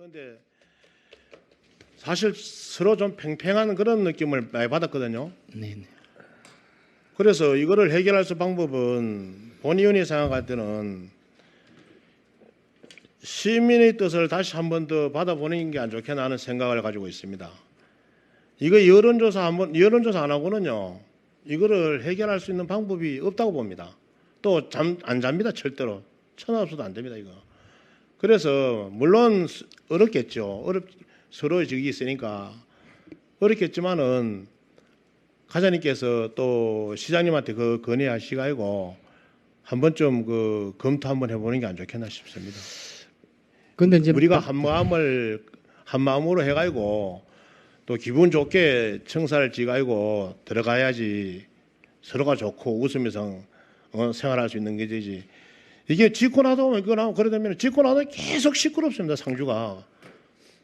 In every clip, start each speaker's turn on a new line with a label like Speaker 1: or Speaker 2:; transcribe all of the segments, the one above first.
Speaker 1: 그런데 사실 서로 좀 팽팽한 그런 느낌을 많이 받았거든요.
Speaker 2: 네네.
Speaker 1: 그래서 이거를 해결할 수 방법은 본의원이 생각할 때는 시민의 뜻을 다시 한 번 더 받아보는 게 안 좋겠나 하는 생각을 가지고 있습니다. 이거 여론조사 안 하고는요, 이거를 해결할 수 있는 방법이 없다고 봅니다. 또 안 잡니다, 절대로. 천하 없어도 안 됩니다, 이거. 그래서 물론 어렵겠죠. 서로 저기 있으니까 어렵겠지만은 가자님께서 또 시장님한테 그 건의하시가지고 한 번쯤 그 검토 한번 해보는 게 안 좋겠나 싶습니다.
Speaker 2: 근데 이제
Speaker 1: 우리가 한 마음으로 해가지고 또 기분 좋게 청사를 지가지고 들어가야지 서로가 좋고 웃으면서 생활할 수 있는 게 되지. 이게 짓고 나도 이거나 그러다면 짓고 나도 계속 시끄럽습니다, 상주가.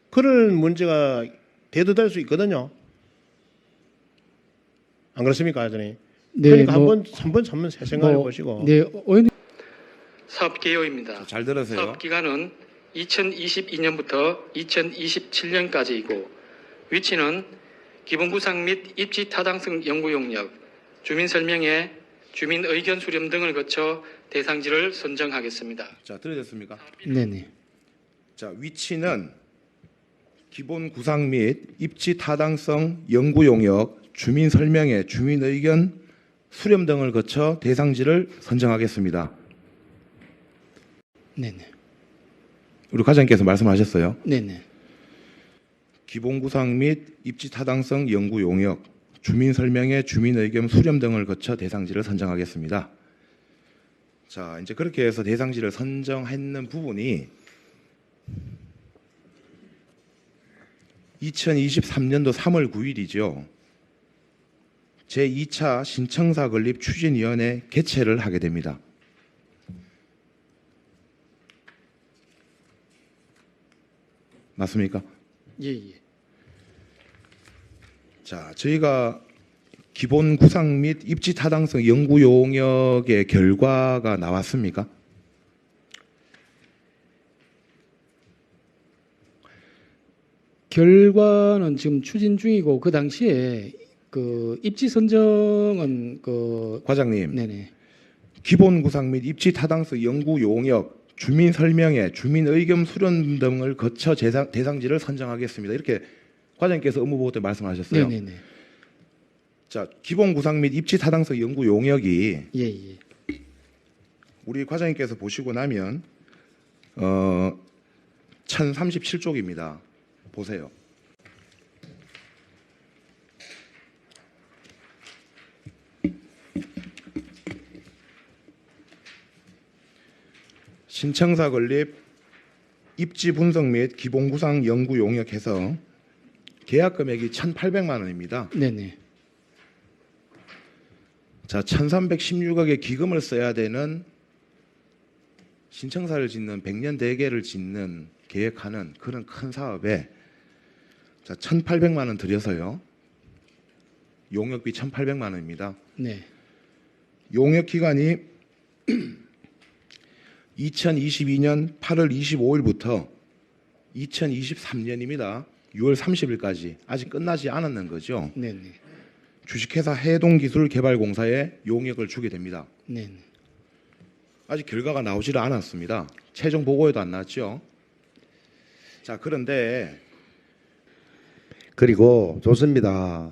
Speaker 1: 그럴 문제가 대두될 수 있거든요. 안 그렇습니까, 하더니?
Speaker 2: 네,
Speaker 1: 그러니까 한번 새 생각해 보시고.
Speaker 2: 네, 의원님.
Speaker 3: 사업 개요입니다.
Speaker 4: 잘 들으세요.
Speaker 3: 사업 기간은 2022년부터 2027년까지이고 위치는 기본구상 및 입지 타당성 연구 용역, 주민 설명회, 주민 의견 수렴 등을 거쳐 대상지를 선정하겠습니다.
Speaker 4: 자, 들으셨습니까?
Speaker 2: 네네.
Speaker 4: 자, 위치는 기본 구상 및 입지 타당성 연구 용역, 주민 설명회, 주민 의견 수렴 등을 거쳐 대상지를 선정하겠습니다.
Speaker 2: 네네.
Speaker 4: 우리 과장님께서 말씀하셨어요.
Speaker 2: 네네.
Speaker 4: 기본 구상 및 입지 타당성 연구 용역, 주민 설명회, 주민 의견 수렴 등을 거쳐 대상지를 선정하겠습니다. 자, 이제 그렇게 해서 대상지를 선정했는 부분이 2023년도 3월 9일이죠. 제2차 신청사 건립 추진위원회 개최를 하게 됩니다. 맞습니까?
Speaker 2: 예, 예.
Speaker 4: 자, 저희가 기본 구상 및 입지 타당성 연구 용역의 결과가 나왔습니까?
Speaker 2: 결과는 지금 추진 중이고 그 당시에 그 입지 선정은 그
Speaker 4: 과장님,
Speaker 2: 네네.
Speaker 4: 기본 구상 및 입지 타당성 연구 용역, 주민 설명회, 주민 의견 수렴 등을 거쳐 대상지를 선정하겠습니다. 이렇게 과장님께서 업무보고 때 말씀하셨어요.
Speaker 2: 네네네.
Speaker 4: 자, 기본 구상 및 입지 타당성 연구 용역이
Speaker 2: 예, 예.
Speaker 4: 우리 과장님께서 보시고 나면 1037쪽입니다. 보세요. 신청사 건립, 입지 분석 및 기본 구상 연구 용역해서 계약 금액이 1,800만 원입니다.
Speaker 2: 네네.
Speaker 4: 자, 1,316억의 기금을 써야 되는 신청사를 짓는 100년 대계를 짓는 계획하는 그런 큰 사업에 자, 1,800만 원 들여서요. 용역비 1,800만 원입니다.
Speaker 2: 네.
Speaker 4: 용역 기간이 2022년 8월 25일부터 2023년입니다. 6월 30일까지 아직 끝나지 않았는 거죠.
Speaker 2: 네네.
Speaker 4: 주식회사 해동기술개발공사에 용역을 주게 됩니다.
Speaker 2: 네네.
Speaker 4: 아직 결과가 나오지를 않았습니다. 최종 보고에도 안 나왔죠. 자, 그런데
Speaker 5: 그리고 좋습니다.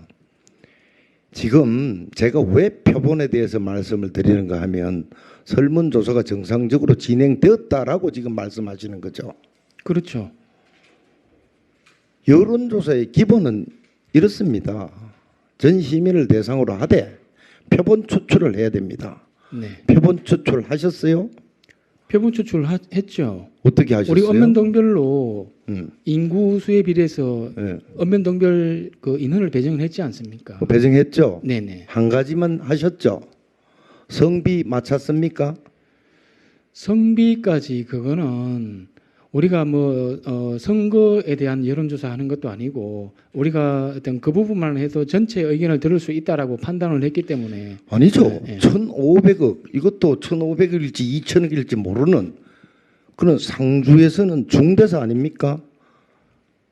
Speaker 5: 지금 제가 왜 표본에 대해서 말씀을 드리는가 하면 설문조사가 정상적으로 진행되었다라고 지금 말씀하시는 거죠.
Speaker 2: 그렇죠.
Speaker 5: 여론조사의 기본은 이렇습니다. 전 시민을 대상으로 하되 표본 추출을 해야 됩니다.
Speaker 2: 네.
Speaker 5: 표본 추출하셨어요?
Speaker 2: 표본 추출했죠.
Speaker 5: 어떻게 하셨어요?
Speaker 2: 우리 읍면동별로
Speaker 5: 음.
Speaker 2: 인구수에 비례해서
Speaker 5: 네.
Speaker 2: 읍면동별 그 인원을 배정을 했지 않습니까?
Speaker 5: 배정했죠.
Speaker 2: 네네.
Speaker 5: 한 가지만 하셨죠. 성비 맞췄습니까?
Speaker 2: 성비까지 그거는 우리가 선거에 대한 여론조사하는 것도 아니고 우리가 어떤 그 부분만 해도 전체 의견을 들을 수 있다라고 판단을 했기 때문에
Speaker 5: 아니죠.
Speaker 2: 네.
Speaker 5: 1,500억 이것도 1,500억일지 2,000억일지 모르는 그런 상주에서는 중대사 아닙니까?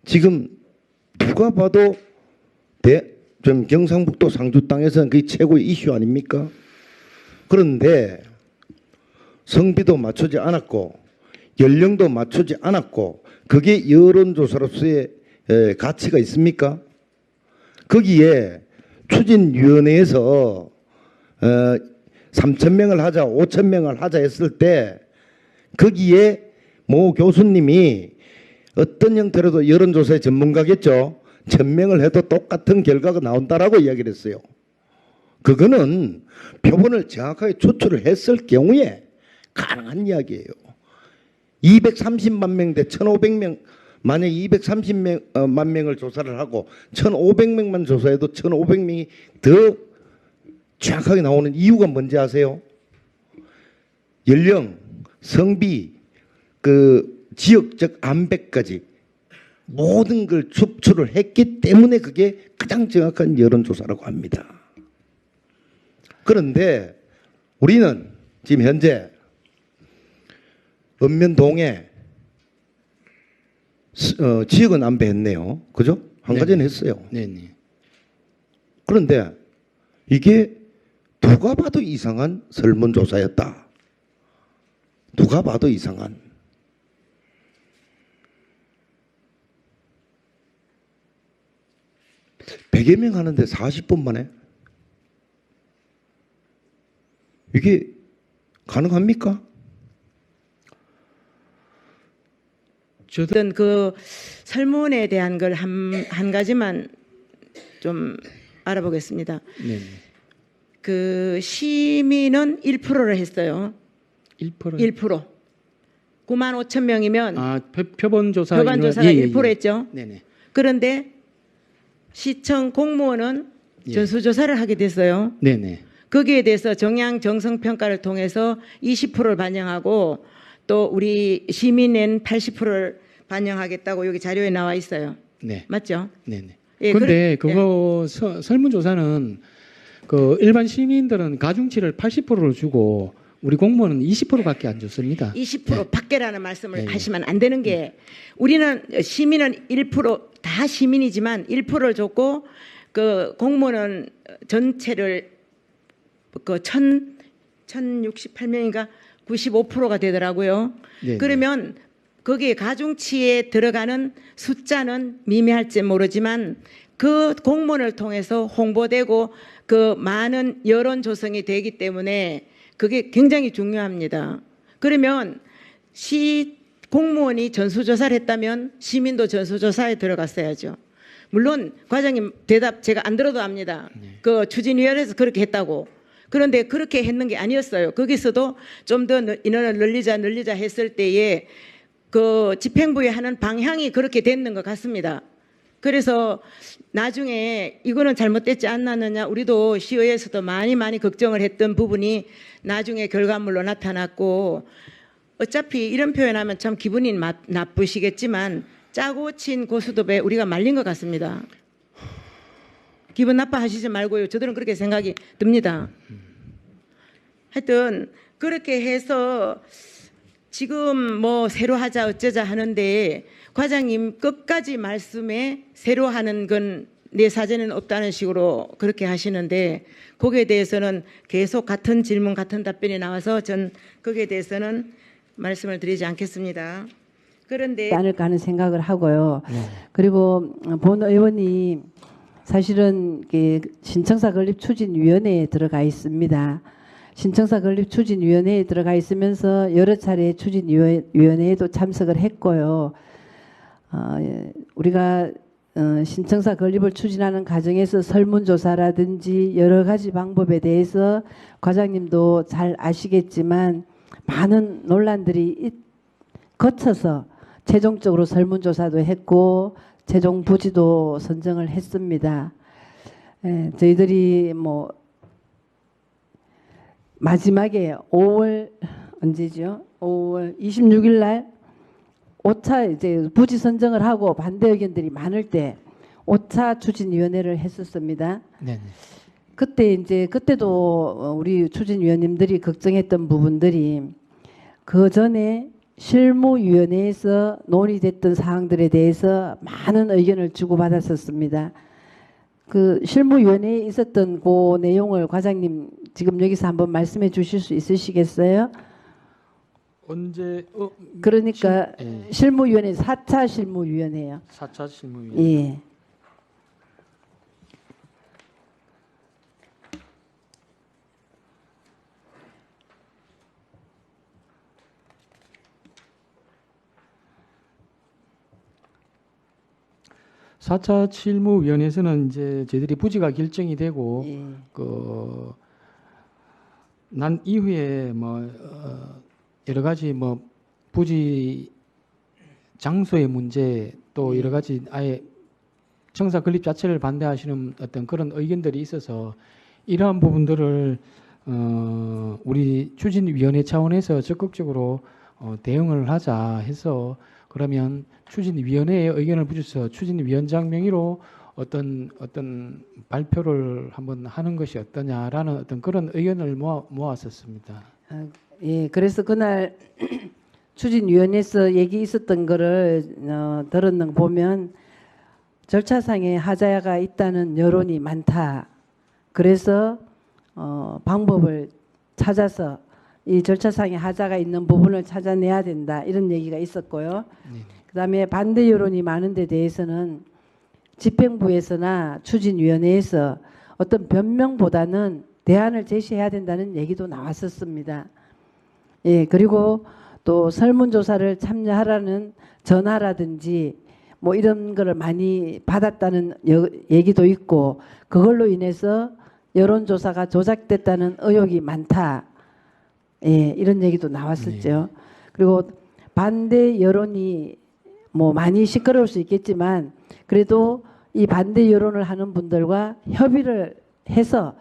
Speaker 5: 지금 누가 봐도 좀 경상북도 상주 땅에서는 그게 최고의 이슈 아닙니까? 그런데 성비도 맞추지 않았고 연령도 맞추지 않았고 그게 여론조사로서의 가치가 있습니까? 거기에 추진위원회에서 3,000명을 하자 5,000명을 하자 했을 때 거기에 모 교수님이 어떤 형태로도 여론조사의 전문가겠죠. 1,000명을 해도 똑같은 결과가 나온다라고 이야기를 했어요. 그거는 표본을 정확하게 추출을 했을 경우에 가능한 이야기예요. 230만 명 대 1,500명, 만약에 230만 명을 조사를 하고 1,500명만 조사해도 1,500명이 더 정확하게 나오는 이유가 뭔지 아세요? 연령, 성비, 그 지역적 안배까지 모든 걸 추출을 했기 때문에 그게 가장 정확한 여론조사라고 합니다. 그런데 우리는 지금 현재 읍면동에 지역은 안배했네요. 그죠? 한 가지는 했어요.
Speaker 2: 네네.
Speaker 5: 그런데 이게 누가 봐도 이상한 설문조사였다. 누가 봐도 이상한. 100여 명 하는데 40분 만에? 이게 가능합니까?
Speaker 6: 어떤 그 설문에 대한 걸 한 가지만 좀 알아보겠습니다.
Speaker 2: 네네.
Speaker 6: 그 시민은 1%를 했어요.
Speaker 2: 1%?
Speaker 6: 1%. 9만 5천 명이면
Speaker 2: 아, 표본조사.
Speaker 6: 표본조사가 1% 했죠.
Speaker 2: 네네.
Speaker 6: 그런데 시청 공무원은
Speaker 2: 예.
Speaker 6: 전수조사를 하게 됐어요.
Speaker 2: 네네.
Speaker 6: 거기에 대해서 정량 정성평가를 통해서 20%를 반영하고 또 우리 시민은 80%를 반영하겠다고 여기 자료에 나와 있어요.
Speaker 2: 네.
Speaker 6: 맞죠?
Speaker 2: 네네.
Speaker 6: 예,
Speaker 2: 근데 그거 설문조사는 그 일반 시민들은 가중치를 80%를 주고 우리 공무원은 20%밖에 안 줬습니다.
Speaker 6: 20% 밖에라는 말씀을
Speaker 2: 네.
Speaker 6: 하시면 안 되는 게 우리는 시민은 1%다 시민이지만 1%를 줬고 그 공무원은 전체를 그 1,068명인가 95%가 되더라고요.
Speaker 2: 네네.
Speaker 6: 그러면 거기에 가중치에 들어가는 숫자는 미미할지 모르지만 그 공무원을 통해서 홍보되고 그 많은 여론 조성이 되기 때문에 그게 굉장히 중요합니다. 그러면 시 공무원이 전수조사를 했다면 시민도 전수조사에 들어갔어야죠. 물론 과장님 대답 제가 안 들어도 압니다. 그 추진위원회에서 그렇게 했다고. 그런데 그렇게 했는 게 아니었어요. 거기서도 좀 더 인원을 늘리자 했을 때에 그 집행부에 하는 방향이 그렇게 됐는 것 같습니다. 그래서 나중에 이거는 잘못됐지 않았느냐 우리도 시의회에서도 많이 걱정을 했던 부분이 나중에 결과물로 나타났고 어차피 이런 표현하면 참 기분이 나쁘시겠지만 짜고 친 고스톱에 우리가 말린 것 같습니다. 기분 나빠하시지 말고요. 저들은 그렇게 생각이 듭니다. 하여튼 그렇게 해서 지금 뭐 새로 하자 어쩌자 하는데 과장님 끝까지 말씀에 새로 하는 건 내 사전에는 없다는 식으로 그렇게 하시는데 거기에 대해서는 계속 같은 질문 같은 답변이 나와서 전 거기에 대해서는 말씀을 드리지 않겠습니다. 그런데
Speaker 7: 않을까 하는 생각을 하고요. 그리고 본 의원이 사실은 신청사 건립 추진위원회에 들어가 있습니다. 신청사 건립 추진위원회에 들어가 있으면서 여러 차례 추진위원회에도 참석을 했고요. 우리가 신청사 건립을 추진하는 과정에서 설문조사라든지 여러 가지 방법에 대해서 과장님도 잘 아시겠지만 많은 논란들이 거쳐서 최종적으로 설문조사도 했고 최종 부지도 선정을 했습니다. 저희들이 뭐 마지막에 5월 언제죠? 5월 26일 날 5차 이제 부지 선정을 하고 반대 의견들이 많을 때 5차 추진위원회를 했었습니다.
Speaker 2: 네네.
Speaker 7: 그때도 우리 추진위원님들이 걱정했던 부분들이 그 전에 실무위원회에서 논의됐던 사항들에 대해서 많은 의견을 주고받았었습니다. 그 실무위원회에 있었던 그 내용을 과장님 지금 여기서 한번 말씀해 주실 수 있으시겠어요?
Speaker 2: 언제
Speaker 7: 그러니까
Speaker 2: 예.
Speaker 7: 실무위원회 4차 실무위원회요.
Speaker 2: 4차 실무위원
Speaker 7: 예.
Speaker 2: 사차 실무위원회에서는 이제 저희들이 부지가 결정이 되고
Speaker 7: 예.
Speaker 2: 난 이후에 여러 가지 부지 장소의 문제 또 여러 가지 아예 청사 건립 자체를 반대하시는 어떤 그런 의견들이 있어서 이러한 부분들을 우리 추진위원회 차원에서 적극적으로 대응을 하자 해서 그러면 추진위원회의 의견을 붙여서 추진위원장 명의로 어떤 발표를 한번 하는 것이 어떠냐라는 어떤 그런 의견을 모았었습니다.
Speaker 7: 예, 그래서 그날 추진위원회에서 얘기 있었던 거를 들었는 거 보면 절차상에 하자가 있다는 여론이 많다. 그래서 방법을 찾아서 이 절차상에 하자가 있는 부분을 찾아내야 된다. 이런 얘기가 있었고요. 그다음에 반대 여론이 많은 데 대해서는 집행부에서나 추진위원회에서 어떤 변명보다는 대안을 제시해야 된다는 얘기도 나왔었습니다. 예, 그리고 또 설문조사를 참여하라는 전화라든지 뭐 이런 거를 많이 받았다는 얘기도 있고 그걸로 인해서 여론조사가 조작됐다는 의혹이 많다. 예, 이런 얘기도 나왔었죠. 그리고 반대 여론이 뭐 많이 시끄러울 수 있겠지만 그래도 이 반대 여론을 하는 분들과 협의를 해서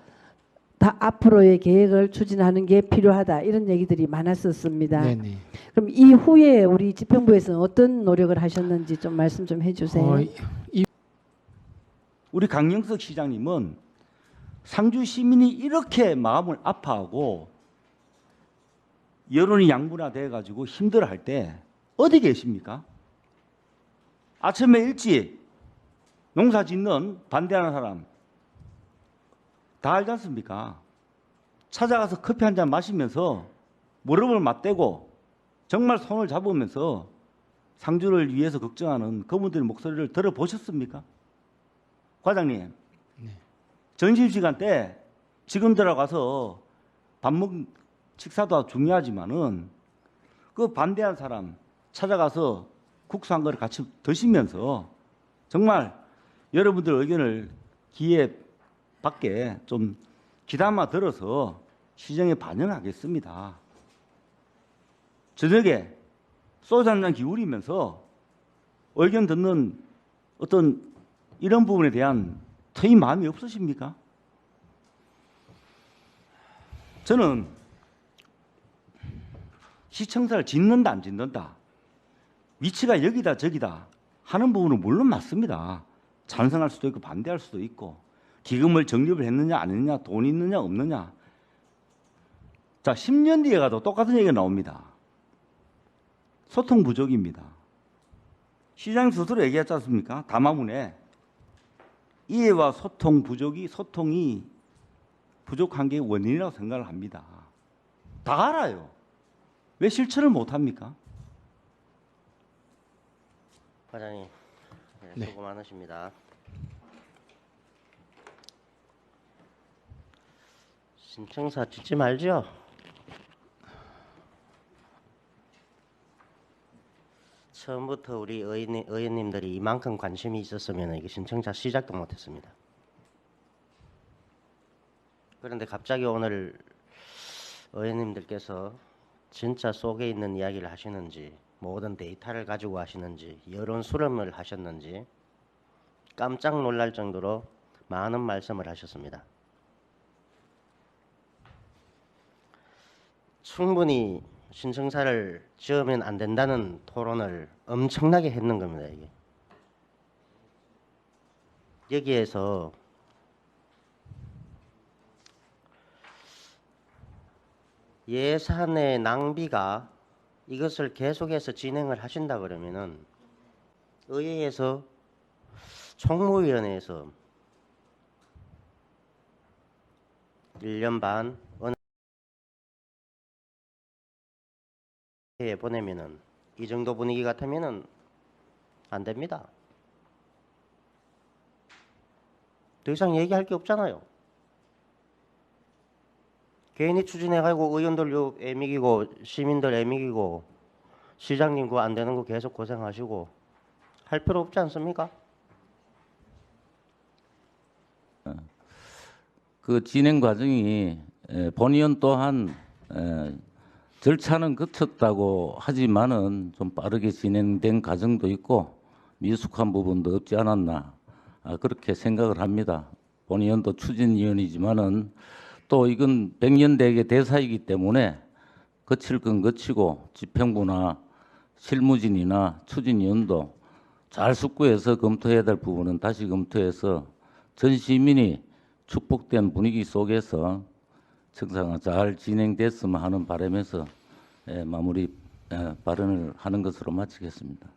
Speaker 7: 다 앞으로의 계획을 추진하는 게 필요하다. 이런 얘기들이 많았었습니다.
Speaker 2: 네네.
Speaker 7: 그럼 이후에 우리 집행부에서는 어떤 노력을 하셨는지 좀 말씀 좀 해주세요.
Speaker 8: 우리 강영석 시장님은 상주 시민이 이렇게 마음을 아파하고 여론이 양분화돼 가지고 힘들어할 때 어디 계십니까? 아침에 일찍 농사 짓는 반대하는 사람 다 알지 않습니까? 찾아가서 커피 한 잔 마시면서 무릎을 맞대고 정말 손을 잡으면서 상주를 위해서 걱정하는 그분들의 목소리를 들어보셨습니까? 과장님, 점심시간 때 직원들하고 가서 식사도 중요하지만은 그 반대한 사람 찾아가서 국수 한 그릇 같이 드시면서 정말 여러분들 의견을 기회 밖에 좀 귀담아 들어서 시정에 반영하겠습니다. 저녁에 소주 한 잔 기울이면서 의견 듣는 어떤 이런 부분에 대한 터인 마음이 없으십니까? 저는 시청사를 짓는다 안 짓는다 위치가 여기다 저기다 하는 부분은 물론 맞습니다. 찬성할 수도 있고 반대할 수도 있고 기금을 적립을 했느냐 안 했느냐 돈이 있느냐 없느냐. 자, 10년 뒤에 가도 똑같은 얘기가 나옵니다. 소통 부족입니다. 시장님 스스로 얘기했지 않습니까? 담화문에 이해와 소통이 부족한 게 원인이라고 생각을 합니다. 다 알아요. 왜 실천을 못합니까?
Speaker 9: 과장님, 네, 수고 많으십니다. 신청사 짓지 말죠. 처음부터 우리 의원님들이 이만큼 관심이 있었으면 이게 신청사 시작도 못했습니다. 그런데 갑자기 오늘 의원님들께서 진짜 속에 있는 이야기를 하시는지 모든 데이터를 가지고 하시는지 여론 수렴을 하셨는지 깜짝 놀랄 정도로 많은 말씀을 하셨습니다. 충분히 신청사를 지으면 안 된다는 토론을 엄청나게 했는 겁니다. 이게. 여기에서 예산의 낭비가 이것을 계속해서 진행을 하신다 그러면은 의회에서 총무위원회에서 1년 반 어느 회에 보내면은 이 정도 분위기 같으면은 안 됩니다. 더 이상 얘기할 게 없잖아요. 개인이 추진해가지고 의원들 요 애미기고 시민들 애미기고 시장님 그거 안 되는 거 계속 고생하시고 할 필요 없지 않습니까?
Speaker 10: 그 진행 과정이 본의원 또한 절차는 거쳤다고 하지만은 좀 빠르게 진행된 과정도 있고 미숙한 부분도 없지 않았나 그렇게 생각을 합니다. 본의원도 추진위원이지만은 또 이건 100년대의 대사이기 때문에 거칠 건 거치고 집행부나 실무진이나 추진위원도 잘 숙고해서 검토해야 될 부분은 다시 검토해서 전 시민이 축복된 분위기 속에서 청사가 잘 진행됐으면 하는 바람에서 마무리 발언을 하는 것으로 마치겠습니다.